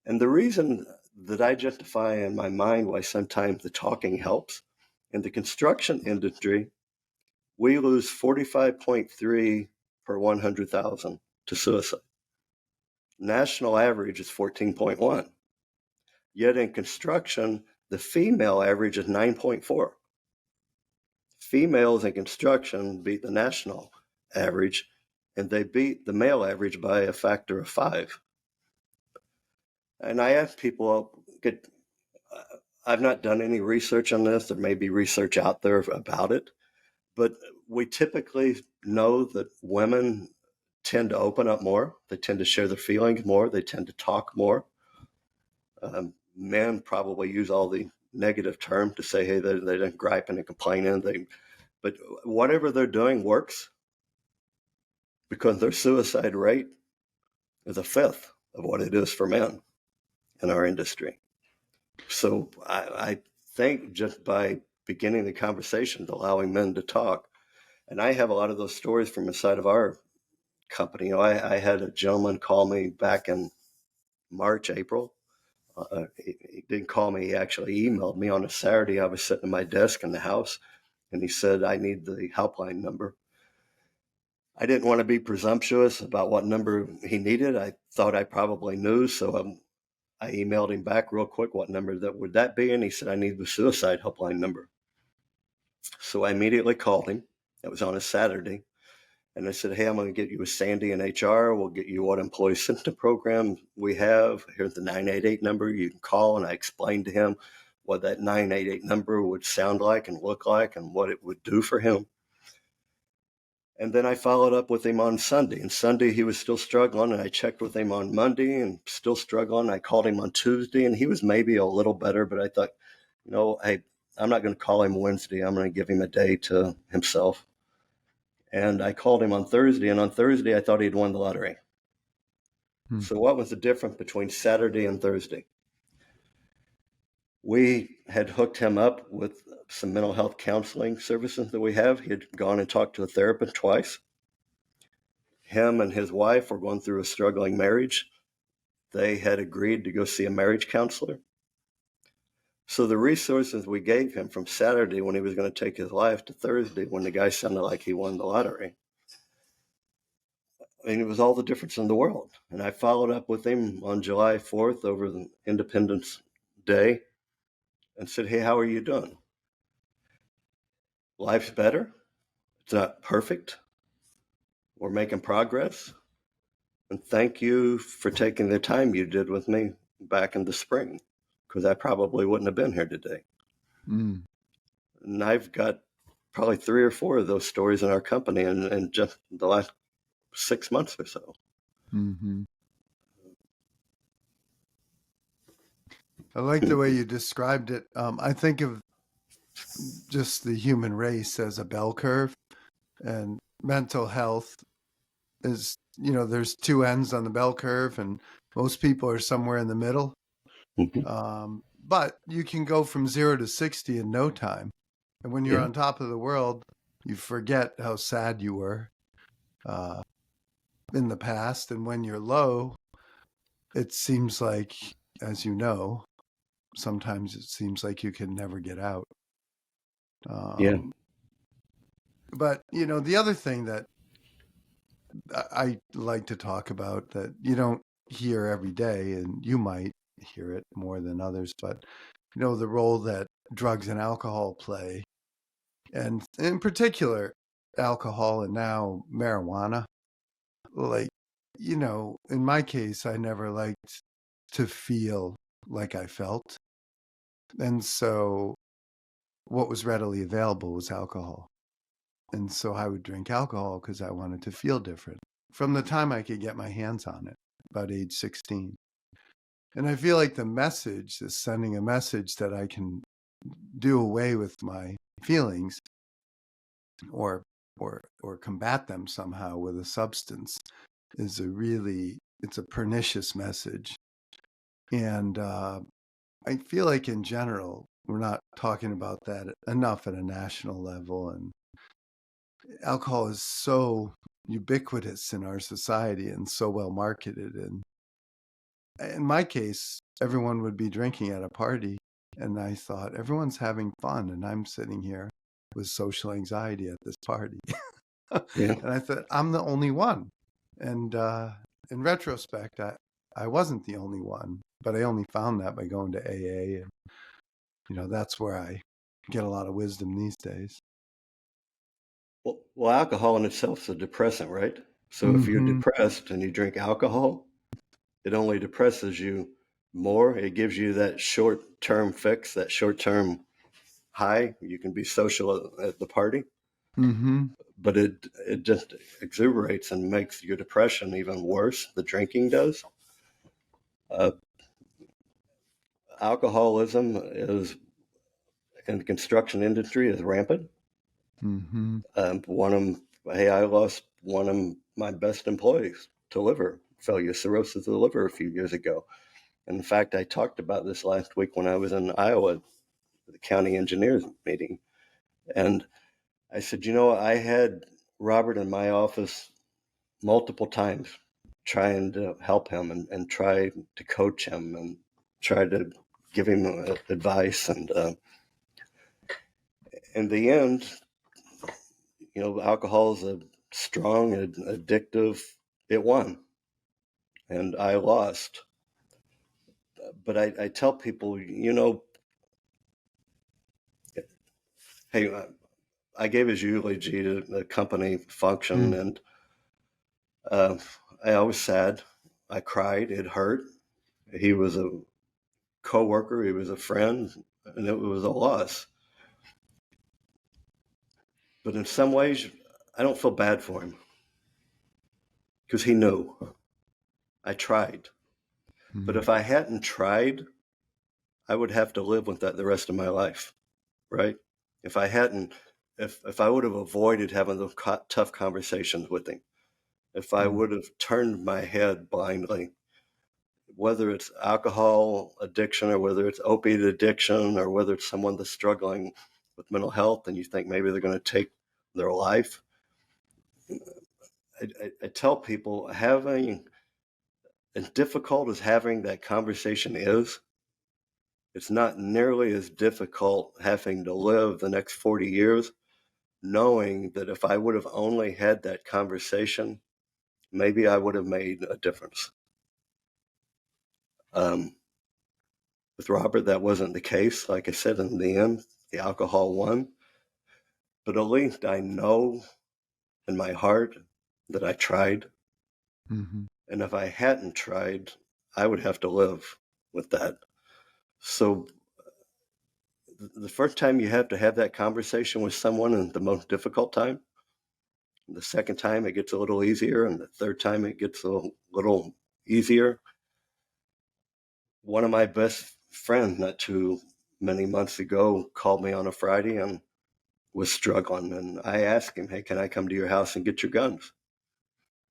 And the reason that I justify in my mind why sometimes the talking helps, in the construction industry, we lose 45.3 per 100,000 to suicide. National average is 14.1. Yet in construction, the female average is 9.4. Females in construction beat the national average, and they beat the male average by a factor of 5. And I ask people, I've not done any research on this. There may be research out there about it, but we typically know that women tend to open up more. They tend to share their feelings more. They tend to talk more. Men probably use all the negative terms to say, hey, they're griping and complaining. But whatever they're doing works because their suicide rate is a fifth of what it is for men in our industry. So I think just by beginning the conversation, allowing men to talk, and I have a lot of those stories from inside of our company. You know, I had a gentleman call me back in March, April. He didn't call me. He actually emailed me on a Saturday. I was sitting at my desk in the house, and he said, I need the helpline number. I didn't want to be presumptuous about what number he needed. I thought I probably knew, so I emailed him back real quick, what number would that be? And he said, I need the suicide helpline number. So I immediately called him. It was on a Saturday. And I said, hey, I'm going to get you with Sandy in HR. We'll get you what employee symptom program we have. Here's the 988 number you can call. And I explained to him what that 988 number would sound like and look like and what it would do for him. And then I followed up with him on Sunday. And Sunday, he was still struggling. And I checked with him on Monday and still struggling. I called him on Tuesday, and he was maybe a little better. But I thought, hey, I'm not going to call him Wednesday. I'm going to give him a day to himself. And I called him on Thursday. And on Thursday, I thought he'd won the lottery. So what was the difference between Saturday and Thursday? We had hooked him up with some mental health counseling services that we have. He had gone and talked to a therapist twice. Him and his wife were going through a struggling marriage. They had agreed to go see a marriage counselor. So the resources we gave him from Saturday when he was going to take his life to Thursday when the guy sounded like he won the lottery, I mean, it was all the difference in the world. And I followed up with him on July 4th over the Independence Day and said, hey, how are you doing? Life's better. It's not perfect. We're making progress. And thank you for taking the time you did with me back in the spring, because I probably wouldn't have been here today. And I've got probably 3 or 4 of those stories in our company in just the last 6 months or so. Mm-hmm. I like the way you described it. I think of just the human race as a bell curve, and mental health is, there's 2 ends on the bell curve, and most people are somewhere in the middle. Mm-hmm. But you can go from 0 to 60 in no time. And when you're Yeah. on top of the world, you forget how sad you were in the past. And when you're low, it seems like, as you know, sometimes it seems like you can never get out. Yeah. But, the other thing that I like to talk about that you don't hear every day, and you might hear it more than others, but, the role that drugs and alcohol play, and in particular, alcohol and now marijuana. Like, in my case, I never liked to feel like I felt. And so what was readily available was alcohol. And so I would drink alcohol because I wanted to feel different from the time I could get my hands on it, about age 16. And I feel like the message is sending a message that I can do away with my feelings or or combat them somehow with a substance is it's a pernicious message. And I feel like in general, we're not talking about that enough at a national level. And alcohol is so ubiquitous in our society and so well marketed. And in my case, everyone would be drinking at a party. And I thought, everyone's having fun. And I'm sitting here with social anxiety at this party. Yeah. And I thought, I'm the only one. And in retrospect, I wasn't the only one, but I only found that by going to AA. And, that's where I get a lot of wisdom these days. Well, alcohol in itself is a depressant, right? So if you're Mm-hmm. depressed and you drink alcohol, it only depresses you more. It gives you that short-term fix, that short-term high. You can be social at the party, Mm-hmm. but it just exuberates and makes your depression even worse. The drinking does. Uh, Alcoholism is in the construction industry is rampant. Mm-hmm. I lost one of my best employees to liver failure, cirrhosis of the liver, a few years ago. And in fact, I talked about this last week when I was in Iowa, the county engineers meeting. And I said, I had Robert in my office multiple times trying to help him and try to coach him and try to give him advice. And in the end, alcohol is a strong and addictive. It won, and I lost. But I tell people, hey, I gave his eulogy to the company function, Mm. and I was sad. I cried. It hurt. He was a coworker. He was a friend, and it was a loss. But in some ways, I don't feel bad for him because he knew. I tried. But Mm. if I hadn't tried, I would have to live with that the rest of my life, right? If I hadn't, if I would have avoided having those tough conversations with him, if I Mm. would have turned my head blindly, whether it's alcohol addiction or whether it's opiate addiction or whether it's someone that's struggling with mental health and you think maybe they're going to take their life, I tell people having, as difficult as having that conversation is, it's not nearly as difficult having to live the next 40 years knowing that if I would have only had that conversation, maybe I would have made a difference. With Robert, that wasn't the case. Like I said, in the end, the alcohol won. But at least I know in my heart that I tried. Mm-hmm. And if I hadn't tried, I would have to live with that. So the first time you have to have that conversation with someone is the most difficult time. The second time it gets a little easier, and the third time it gets a little easier. One of my best friends, not too many months ago, called me on a Friday and was struggling. And I asked him, hey, can I come to your house and get your guns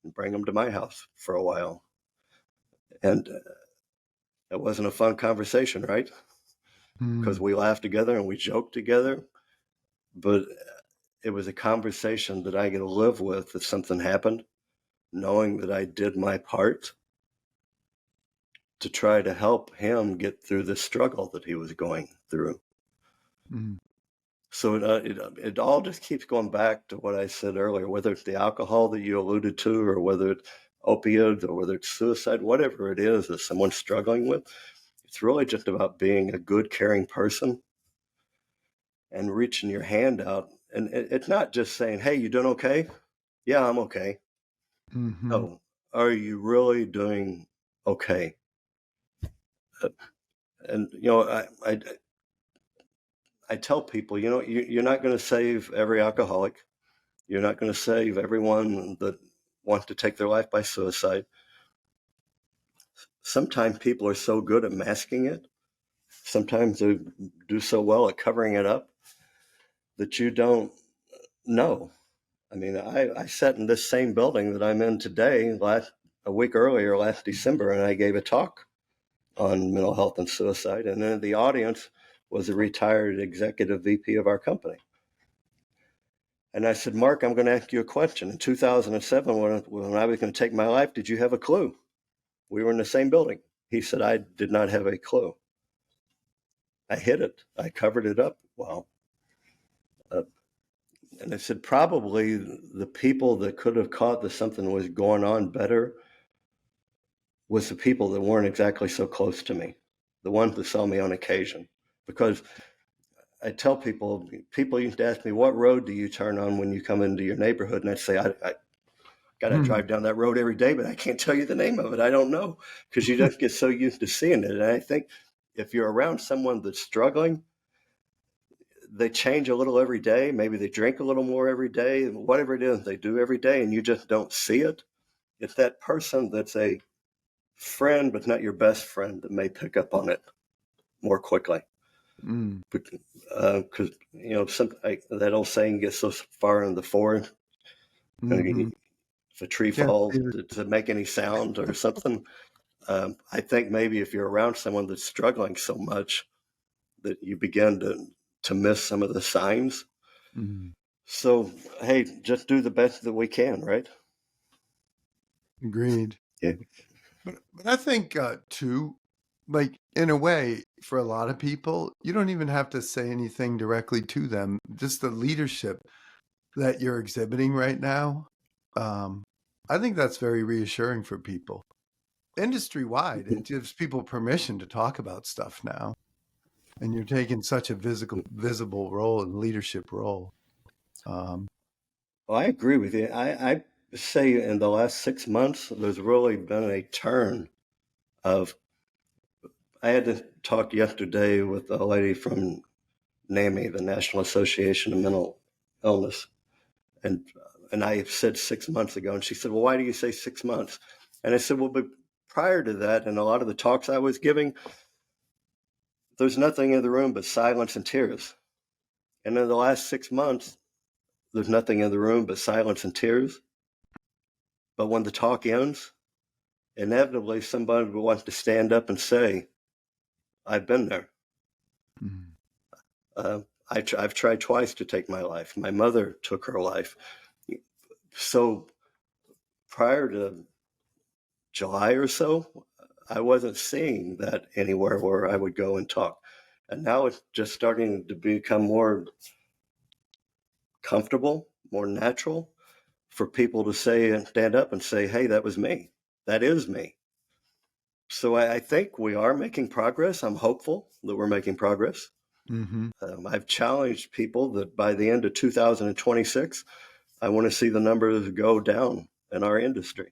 and bring them to my house for a while? And it wasn't a fun conversation, right? Because Mm. we laughed together and we joked together. But it was a conversation that I get to live with if something happened, knowing that I did my part to try to help him get through the struggle that he was going through. Mm. So it all just keeps going back to what I said earlier, whether it's the alcohol that you alluded to, or whether it's opioids, or whether it's suicide, whatever it is that someone's struggling with, it's really just about being a good, caring person and reaching your hand out. And it's not just saying, hey, you doing okay? Yeah, I'm okay. Mm-hmm. No, are you really doing okay? And I tell people, you're not going to save every alcoholic. You're not going to save everyone that wants to take their life by suicide. Sometimes people are so good at masking it. Sometimes they do so well at covering it up that you don't know. I mean, I sat in this same building that I'm in today a week earlier, last December, and I gave a talk on mental health and suicide. And then the audience was a retired executive VP of our company. And I said, Mark, I'm going to ask you a question. In 2007, when I was going to take my life, did you have a clue? We were in the same building. He said, I did not have a clue. I hid it. I covered it up. Well, and I said, probably the people that could have caught that something was going on better was the people that weren't exactly so close to me, the ones that saw me on occasion. Because I tell people used to ask me, what road do you turn on when you come into your neighborhood? And I'd say, I got to drive down that road every day, but I can't tell you the name of it. I don't know, because you just get so used to seeing it. And I think if you're around someone that's struggling, they change a little every day. Maybe they drink a little more every day, whatever it is they do every day, and you just don't see it. It's that person that's a friend, but not your best friend, that may pick up on it more quickly. Because that old saying gets so far in the forest, if a tree falls, does it make any sound or something? I think maybe if you're around someone that's struggling so much that you begin to miss some of the signs. So, hey, just do the best that we can, right? Agreed. Yeah. But I think too, like in a way, for a lot of people, you don't even have to say anything directly to them. Just the leadership that you're exhibiting right now, I think that's very reassuring for people. Industry wide, it gives people permission to talk about stuff now, and you're taking such a visible role and leadership role. Well, I agree with you. I say in the last 6 months, there's really been a turn of. I had to talk yesterday with a lady from NAMI, the National Association of Mental Illness, and I said 6 months ago, and she said, "Well, why do you say 6 months?" And I said, "Well, but prior to that, and a lot of the talks I was giving, there's nothing in the room but silence and tears. And in the last 6 months, there's nothing in the room but silence and tears. But when the talk ends, inevitably somebody wants to stand up and say, I've been there. I've tried twice to take my life. My mother took her life. So prior to July or so, I wasn't seeing that anywhere where I would go and talk. And now it's just starting to become more comfortable, more natural for people to say and stand up and say, hey, that was me. That is me. So I think we are making progress. I'm hopeful that we're making progress. I've challenged people that by the end of 2026, I want to see the numbers go down in our industry.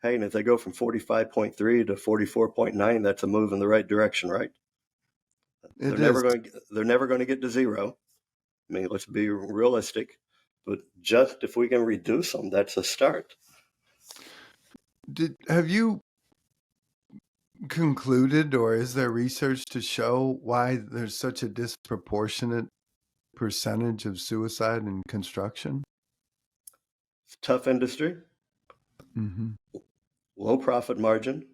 Hey, and if they go from 45.3 to 44.9, that's a move in the right direction, right? They're never going to get to zero. I mean, let's be realistic. But just if we can reduce them, that's a start. Have you concluded, or is there research to show why there's such a disproportionate percentage of suicide in construction? It's a tough industry, low profit margin,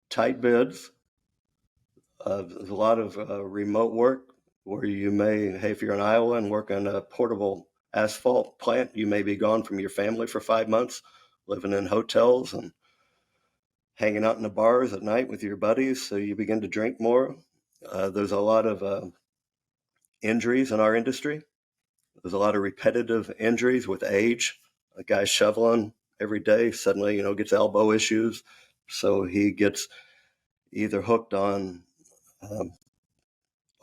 tight bids. There's a lot of remote work where you may, hey, if you're in Iowa and work on a portable asphalt plant, you may be gone from your family for 5 months, living in hotels and hanging out in the bars at night with your buddies. So you begin to drink more. There's a lot of injuries in our industry. There's a lot of repetitive injuries with age. A guy shoveling every day suddenly, gets elbow issues. So he gets either hooked on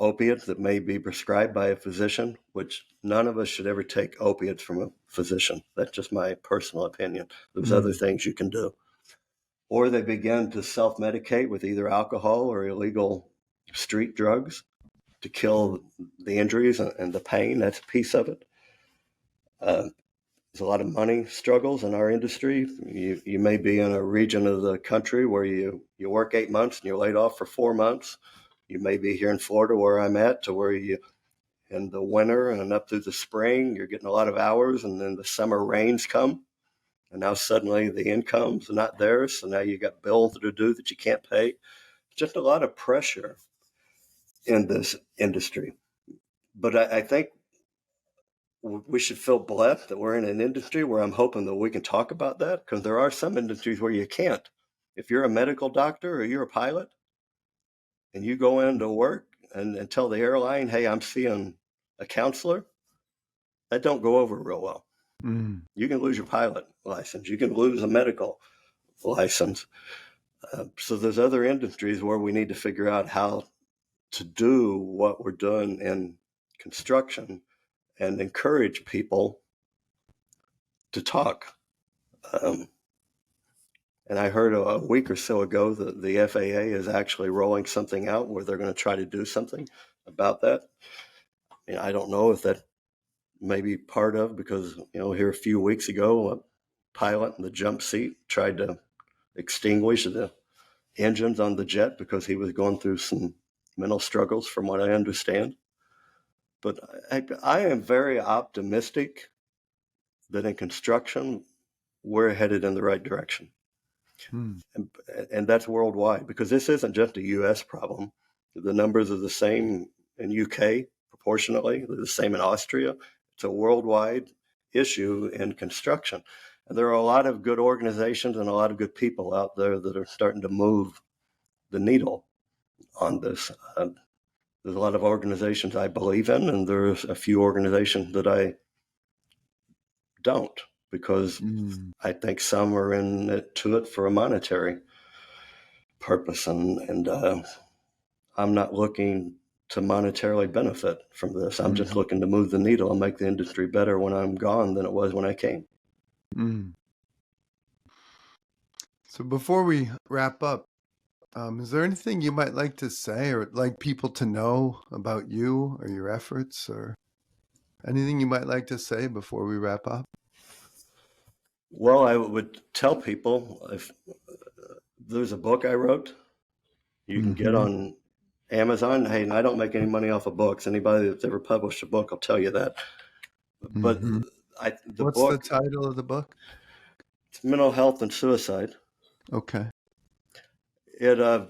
opiates that may be prescribed by a physician, which none of us should ever take opiates from a physician. That's just my personal opinion. There's other things you can do. Or they begin to self-medicate with either alcohol or illegal street drugs to kill the injuries and the pain. That's a piece of it. There's a lot of money struggles in our industry. You may be in a region of the country where you work 8 months and you're laid off for 4 months. You may be here in Florida where I'm at, to where you, in the winter and up through the spring, you're getting a lot of hours, and then the summer rains come, and now suddenly the income's not there, so now you got bills to do that you can't pay. Just a lot of pressure in this industry. But I think we should feel blessed that we're in an industry where I'm hoping that we can talk about that, because there are some industries where you can't. If you're a medical doctor or you're a pilot and you go into work and tell the airline, hey, I'm seeing a counselor, that don't go over real well. You can lose your pilot license. You can lose a medical license. So there's other industries where we need to figure out how to do what we're doing in construction and encourage people to talk. And I heard a week or so ago that the FAA is actually rolling something out where they're going to try to do something about that. I don't know if that may be part of, because, here a few weeks ago, a pilot in the jump seat tried to extinguish the engines on the jet because he was going through some mental struggles, from what I understand. But I am very optimistic that in construction, we're headed in the right direction. And that's worldwide, because this isn't just a U.S. problem. The numbers are the same in UK proportionately. They're the same in Austria. It's a worldwide issue in construction. And there are a lot of good organizations and a lot of good people out there that are starting to move the needle on this. There's a lot of organizations I believe in, and there's a few organizations that I don't, because I think some are in it for a monetary purpose, and I'm not looking to monetarily benefit from this. I'm just looking to move the needle and make the industry better when I'm gone than it was when I came. So before we wrap up, is there anything you might like to say or like people to know about you or your efforts, or anything you might like to say before we wrap up? Well, I would tell people, if there's a book I wrote, you can get on Amazon. Hey, and I don't make any money off of books. Anybody that's ever published a book will tell you that. But What's the title of the book? It's Mental Health and Suicide. Okay. It's a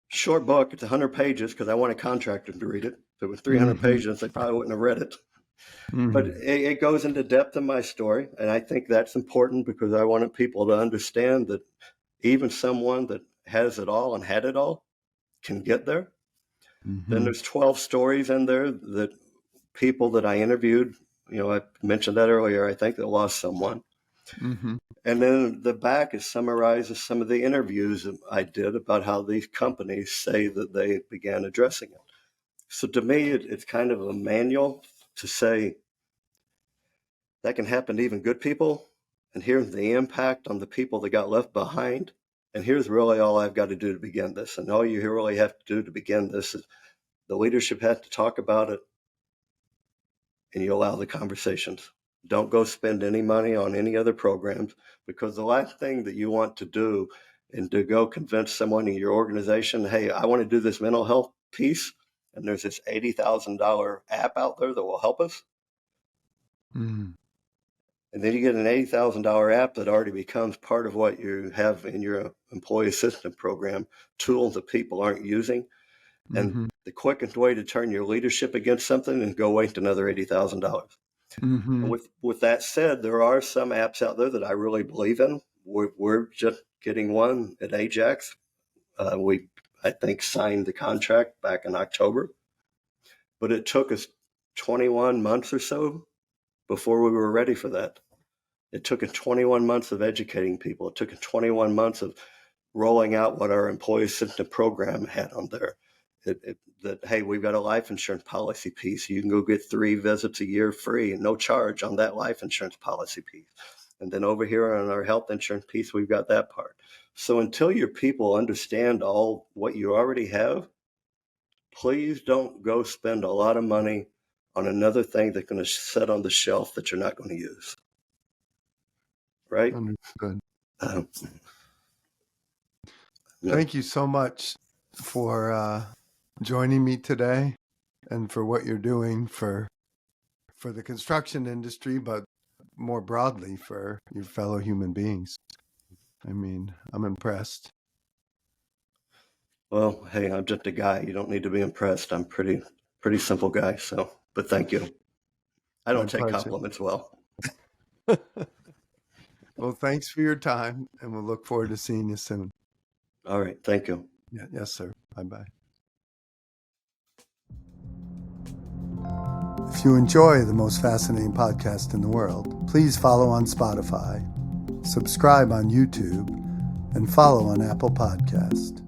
short book. It's 100 pages because I want a contractor to read it. If it was 300 pages, they probably wouldn't have read it. But it goes into depth in my story, and I think that's important, because I wanted people to understand that even someone that has it all and had it all can get there. Then there's 12 stories in there that people that I interviewed, I mentioned that earlier, I think, that lost someone. And then the back, it summarizes some of the interviews that I did about how these companies say that they began addressing it. So to me, it's kind of a manual to say that can happen to even good people. And here's the impact on the people that got left behind. And here's really all I've got to do to begin this. And all you really have to do to begin this is the leadership has to talk about it, and you allow the conversations. Don't go spend any money on any other programs, because the last thing that you want to do is to go convince someone in your organization, hey, I want to do this mental health piece, and there's this $80,000 app out there that will help us. And then you get an $80,000 app that already becomes part of what you have in your employee assistance program, tools that people aren't using. And the quickest way to turn your leadership against something is go waste another $80,000. With that said, there are some apps out there that I really believe in. We're just getting one at Ajax. We, I think, signed the contract back in October, but it took us 21 months or so before we were ready for that. It took us 21 months of educating people. It took us 21 months of rolling out what our employee assistance program had on there. That, hey, we've got a life insurance policy piece. You can go get 3 visits a year free and no charge on that life insurance policy piece. And then over here on our health insurance piece, we've got that part. So until your people understand all what you already have, please don't go spend a lot of money on another thing that's going to sit on the shelf that you're not going to use. Right? Understood. No. Thank you so much for joining me today and for what you're doing for the construction industry, but more broadly for your fellow human beings. I mean, I'm impressed. Well, hey, I'm just a guy. You don't need to be impressed. I'm pretty simple guy. So, but thank you. I don't My take pleasure. compliments well. Well, thanks for your time, and we'll look forward to seeing you soon. All right. Thank you. Yeah, yes, sir. Bye-bye. If you enjoy the most fascinating podcast in the world, please follow on Spotify, subscribe on YouTube, and follow on Apple Podcast.